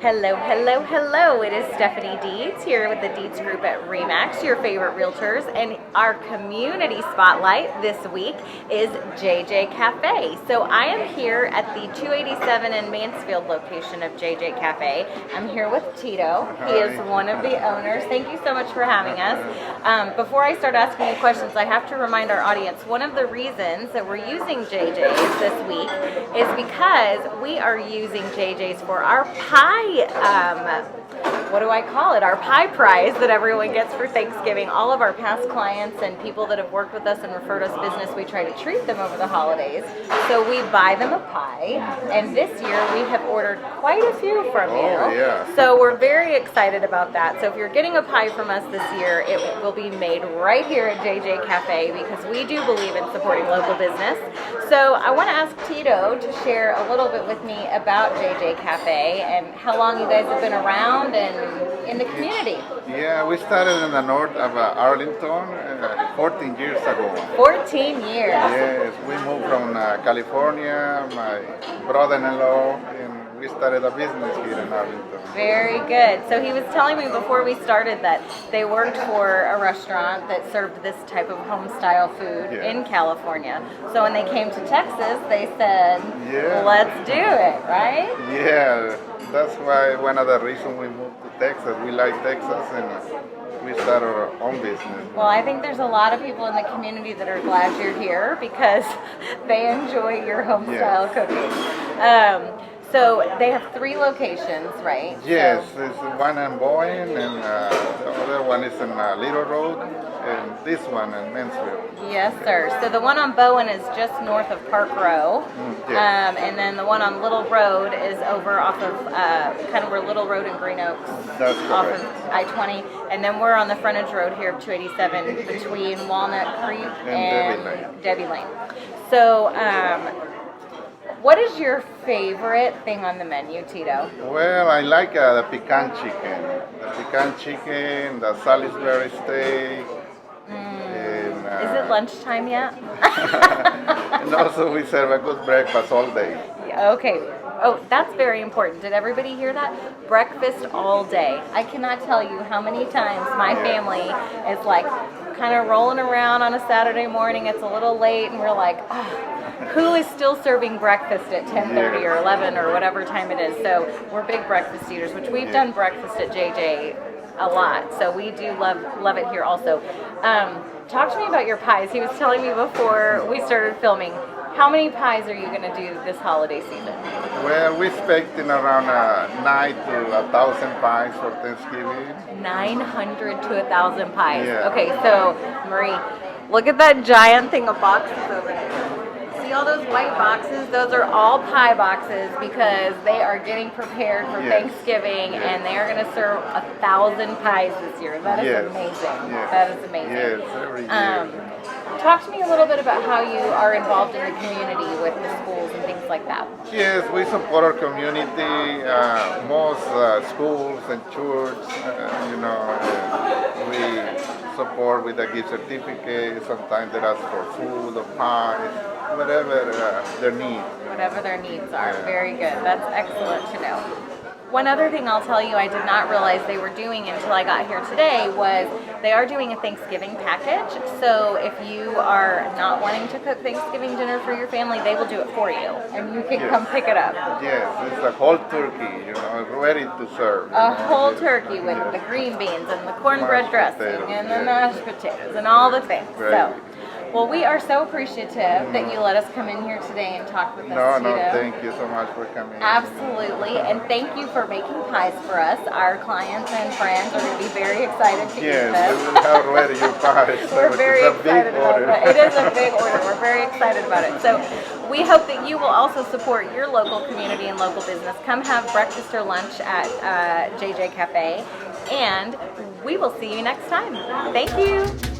Hello, hello, hello. It is Stephanie Dietz here with the Dietz Group at RE/MAX, your favorite realtors. And our community spotlight this week is JJ Cafe. So I am here at the 287 in Mansfield location of JJ Cafe. I'm here with Tito. He is one of the owners. Thank you so much for having us. Before I start asking you questions, I have to remind our audience, one of the reasons that we're using JJ's this week is because we are using JJ's for our pie, what do I call it? Our pie prize that everyone gets for Thanksgiving. All of our past clients and people that have worked with us and referred us business, we try to treat them over the holidays. So we buy them a pie, and this year we have ordered quite a few from you. Oh, yeah. So we're very excited about that. So if you're getting a pie from us this year, it will be made right here at JJ Cafe because we do believe in supporting local business. So I want to ask Tito to share a little bit with me about JJ Cafe and how long you guys have been around and in the community. Yeah, we started in the north of Arlington 14 years ago. 14 years. Yes, we moved from California, my brother-in-law, and we started a business here in Arlington. Very good. So he was telling me before we started that they worked for a restaurant that served this type of home-style food in California. So when they came to Texas, they said, let's do it, right? Yeah, that's why one of the reasons we moved to Texas. We like Texas, and we started our own business. Well, I think there's a lot of people in the community that are glad you're here because they enjoy your home-style cooking. So they have 3 locations, right? Yes, there's one in Boyne, and the other one is in Little Road, and this one in Mansfield. Yes, sir. So the one on Bowen is just north of Park Row, Yes. and then the one on Little Road is over off of kind of where Little Road and Green Oaks, That's off correct. of I-20, and then we're on the frontage road here of 287 between Walnut Creek and Debbie Lane. So, what is your favorite thing on the menu, Tito? Well, I like the pecan chicken. The pecan chicken, the Salisbury steak. And, Is it lunchtime yet? and also we serve a good breakfast all day. Okay. Oh, that's very important. Did everybody hear that? Breakfast all day. I cannot tell you how many times my family is like kind of rolling around on a Saturday morning. It's a little late and we're like, who is still serving breakfast at 10:30 or 11 or whatever time it is? So we're big breakfast eaters, which we've done breakfast at JJ a lot. So we do love it here also. Talk to me about your pies. He was telling me before we started filming, how many pies are you going to do this holiday season? Well, we're expecting around 9 to 1,000 pies for Thanksgiving. 900 to 1,000 pies. Yeah. Okay, so Marie, look at that giant thing of boxes over there. See all those white boxes? Those are all pie boxes because they are getting prepared for Thanksgiving and they are going to serve 1,000 pies this year. That is amazing. Yes. That is amazing. Yes, every year. Talk to me a little bit about how you are involved in the community with the schools and things like that. Yes, we support our community, most schools and church, we support with a gift certificate. Sometimes they ask for food or pies, whatever their needs. Whatever their needs are. Very good. That's excellent to know. One other thing I'll tell you I did not realize they were doing until I got here today was they are doing a Thanksgiving package. So if you are not wanting to cook Thanksgiving dinner for your family, they will do it for you. And you can come pick it up. Yes, it's a whole turkey, ready to serve. A whole turkey with the green beans and the cornbread dressing and the mashed potatoes and all the things. So, well, we are so appreciative that you let us come in here today and talk with us, Tito. Thank you so much for coming. Absolutely, and thank you for making pies for us. Our clients and friends are going to be very excited to eat them. Yes, we will have ready your pies. We're very excited about that. It is a big order. We're very excited about it. So we hope that you will also support your local community and local business. Come have breakfast or lunch at JJ Cafe, and we will see you next time. Thank you.